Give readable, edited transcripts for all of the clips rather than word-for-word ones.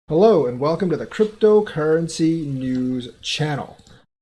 Hello and welcome to the Cryptocurrency News channel.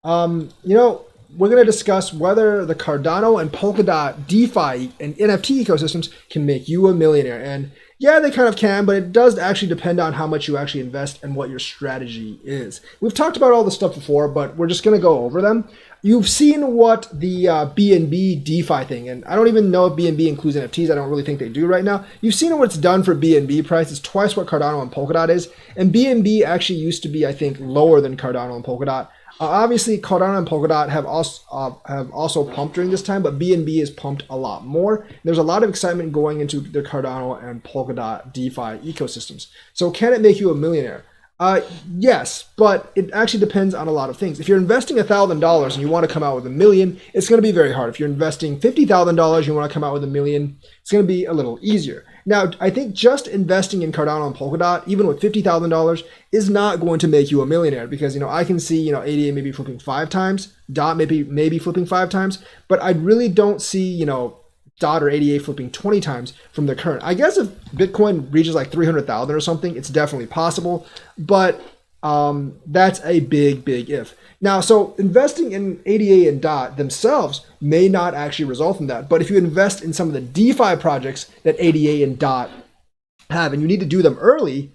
We're going to discuss whether the Cardano and Polkadot DeFi and NFT ecosystems can make you a millionaire. And yeah, they kind of can, but it does actually depend on how much you actually invest and what your strategy is. We've talked about all this stuff before, but we're just going to go over them. You've seen what the BNB DeFi thing, and I don't even know if BNB includes NFTs. I don't really think they do right now. You've seen what it's done for BNB price. It's twice what Cardano and Polkadot is. And BNB actually used to be, I think, lower than Cardano and Polkadot. Obviously, Cardano and Polkadot have also pumped during this time, but BNB is pumped a lot more. There's a lot of excitement going into the Cardano and Polkadot DeFi ecosystems. So can it make you a millionaire? Yes, but it actually depends on a lot of things. If you're investing $1,000 and you want to come out with $1 million, it's going to be very hard. If you're investing $50,000, you want to come out with $1 million, it's going to be a little easier. Now, I think just investing in Cardano and Polkadot, even with $50,000, is not going to make you a millionaire because, I can see, ADA maybe flipping 5 times, DOT maybe flipping 5 times, but I really don't see, DOT or ADA flipping 20 times from the current. I guess if Bitcoin reaches like 300,000 or something, it's definitely possible, but that's a big if. Now, so investing in ADA and DOT themselves may not actually result in that, but if you invest in some of the DeFi projects that ADA and DOT have, and you need to do them early,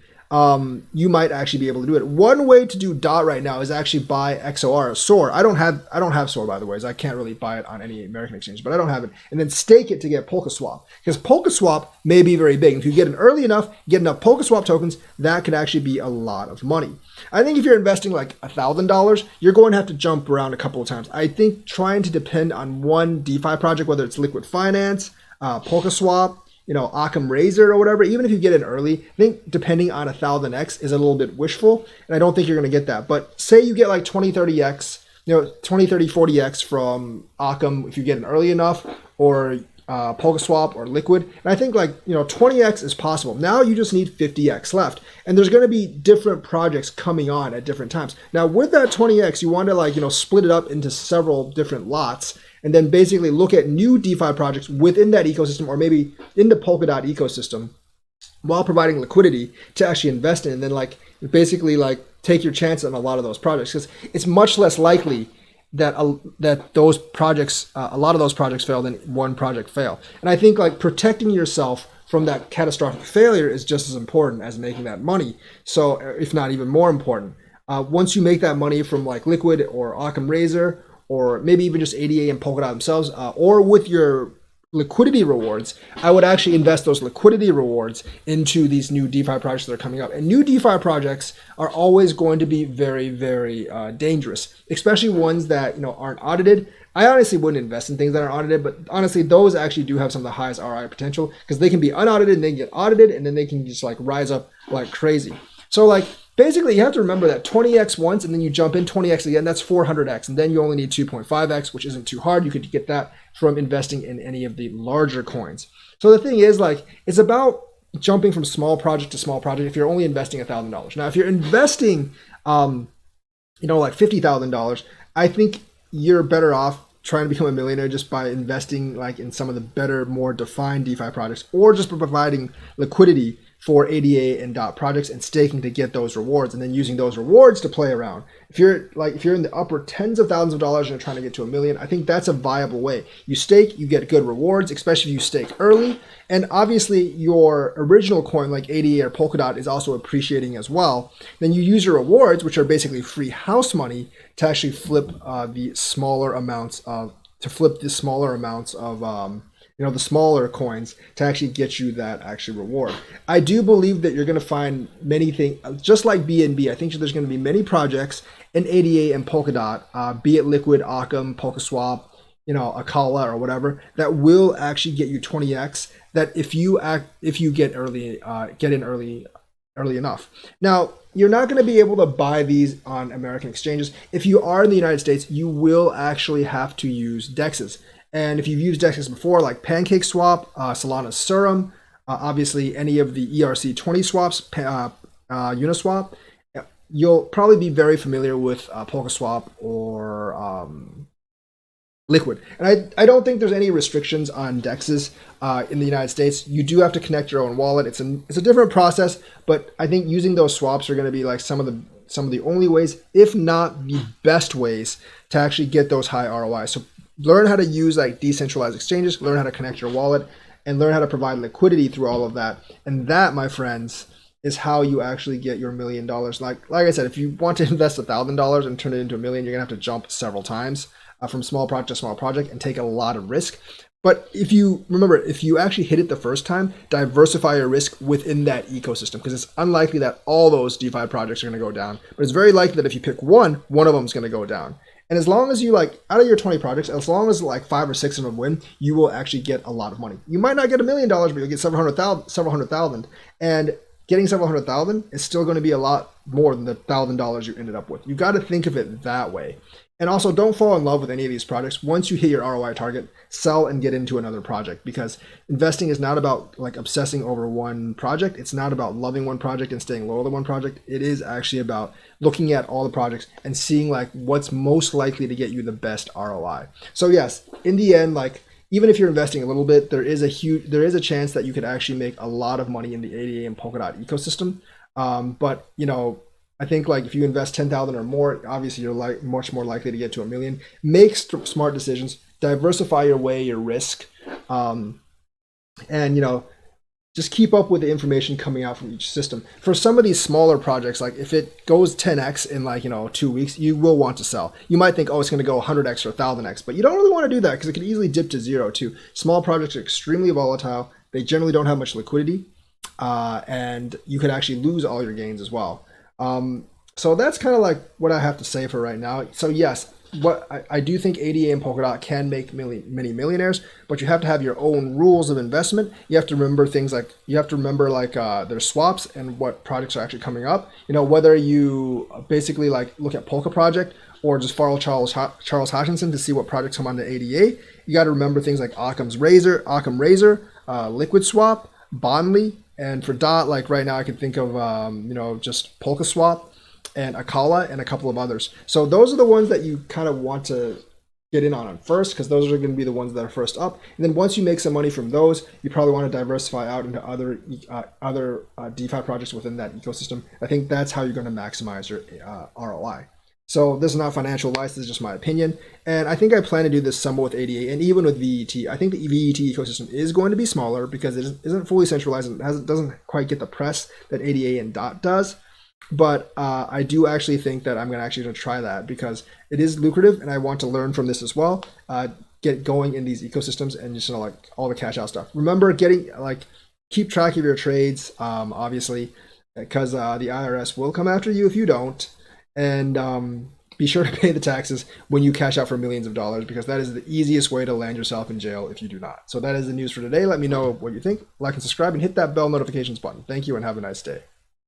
you might actually be able to do it. One way to do DOT right now is actually buy XOR or SOR. I don't have SOR, by the way, so I can't really buy it on any American exchange, but I don't have it. And then stake it to get PolkaSwap, because PolkaSwap may be very big. If you get it early enough, get enough PolkaSwap tokens, that could actually be a lot of money. I think if you're investing like $1,000, you're going to have to jump around a couple of times. I think trying to depend on one DeFi project, whether it's Liquid Finance, PolkaSwap, Occam Razor or whatever, even if you get in early, I think depending on 1000x is a little bit wishful, and I don't think you're going to get that. But say you get like 20, 30x, 20, 30, 40x from Occam if you get in early enough, or PolkaSwap or Liquid, and I think 20x is possible. Now you just need 50x left, and there's going to be different projects coming on at different times. Now with that 20x, you want to split it up into several different lots, and then basically look at new DeFi projects within that ecosystem, or maybe in the Polkadot ecosystem, while providing liquidity to actually invest in, and then basically take your chance on a lot of those projects, because it's much less likely that those projects, a lot of those projects fail than one project fail. And I think protecting yourself from that catastrophic failure is just as important as making that money. So if not even more important, once you make that money from Liquid or Occam Razor, or maybe even just ADA and Polkadot themselves, or with your liquidity rewards, I would actually invest those liquidity rewards into these new DeFi projects that are coming up. And new DeFi projects are always going to be very, very dangerous, especially ones that aren't audited. I honestly wouldn't invest in things that aren't audited, but honestly, those actually do have some of the highest ROI potential, because they can be unaudited and they can get audited, and then they can just rise up like crazy. So basically, you have to remember that 20x once, and then you jump in 20x again, that's 400x. And then you only need 2.5x, which isn't too hard. You could get that from investing in any of the larger coins. So the thing is, it's about jumping from small project to small project if you're only investing $1,000. Now, if you're investing, $50,000, I think you're better off trying to become a millionaire just by investing in some of the better, more defined DeFi projects, or just providing liquidity for ADA and DOT projects and staking to get those rewards, and then using those rewards to play around. If you're in the upper tens of thousands of dollars and you're trying to get to $1 million, I think that's a viable way. You stake, you get good rewards, especially if you stake early, and obviously your original coin like ADA or Polkadot is also appreciating as well. Then you use your rewards, which are basically free house money, to actually flip the smaller amounts of the smaller coins to actually get you that actual reward. I do believe that you're going to find many things, just like BNB. I think there's going to be many projects in ADA and Polkadot, be it Liquid, Occam, PolkaSwap, Akala or whatever, that will actually get you 20x. That if you get in early enough. Now, you're not going to be able to buy these on American exchanges. If you are in the United States, you will actually have to use DEXs. And if you've used DEXs before, like PancakeSwap, Solana Serum, obviously any of the ERC20 swaps, Uniswap, you'll probably be very familiar with PolkaSwap or liquid. And I don't think there's any restrictions on DEXs in the United States. You do have to connect your own wallet. It's a different process, but I think using those swaps are going to be like some of the only ways, if not the best ways, to actually get those high ROIs. So learn how to use like decentralized exchanges, learn how to connect your wallet, and learn how to provide liquidity through all of that. And that, my friends, is how you actually get your $1 million. Like I said, if you want to invest $1,000 and turn it into $1 million, you're gonna have to jump several times from small project to small project and take a lot of risk. But if you actually hit it the first time, diversify your risk within that ecosystem, because it's unlikely that all those DeFi projects are going to go down. But it's very likely that if you pick one of them is going to go down. And as long as you like, out of your 20 projects, as long as like 5 or 6 of them win, you will actually get a lot of money. You might not get $1 million, but you'll get several hundred thousand. And getting several hundred thousand is still going to be a lot more than the $1,000 you ended up with. You got to think of it that way. And also, don't fall in love with any of these projects. Once you hit your ROI target, sell and get into another project, because investing is not about like obsessing over one project. It's not about loving one project and staying loyal to one project. It is actually about looking at all the projects and seeing like what's most likely to get you the best ROI. So yes, in the end, like even if you're investing a little bit, there is a chance that you could actually make a lot of money in the ADA and Polkadot ecosystem. But you know, I think like if you invest 10,000 or more, obviously you're like much more likely to get to $1 million. Make smart decisions, diversify your risk, and you know, just keep up with the information coming out from each system. For some of these smaller projects, like if it goes 10x in like 2 weeks, you will want to sell. You might think, oh, it's going to go 100x or 1,000x, but you don't really want to do that because it can easily dip to zero too. Small projects are extremely volatile. They generally don't have much liquidity, and you could actually lose all your gains as well. So that's kind of like what I have to say for right now. So yes, what I do think ADA and Polkadot can make many millionaires, but you have to have your own rules of investment. You have to remember things like their swaps and what projects are actually coming up. You know, whether you basically like look at Polka project or just follow Charles Hutchinson to see what projects come onto ADA. You got to remember things like Occam's Razor, Liquid Swap, Bondly. And for DOT, like right now, I can think of, just Polka Swap and Akala and a couple of others. So those are the ones that you kind of want to get in on first, because those are going to be the ones that are first up. And then once you make some money from those, you probably want to diversify out into other DeFi projects within that ecosystem. I think that's how you're going to maximize your ROI. So this is not financial advice, this is just my opinion. And I think I plan to do this somewhat with ADA and even with VET. I think the VET ecosystem is going to be smaller because it isn't fully centralized and doesn't quite get the press that ADA and DOT does. But I do actually think that I'm going to try that because it is lucrative and I want to learn from this as well. Get going in these ecosystems and just like all the cash out stuff. Remember keep track of your trades, obviously, because the IRS will come after you if you don't. And be sure to pay the taxes when you cash out for millions of dollars, because that is the easiest way to land yourself in jail if you do not. So that is the news for today. Let me know what you think. Like and subscribe and hit that bell notifications button. Thank you and have a nice day.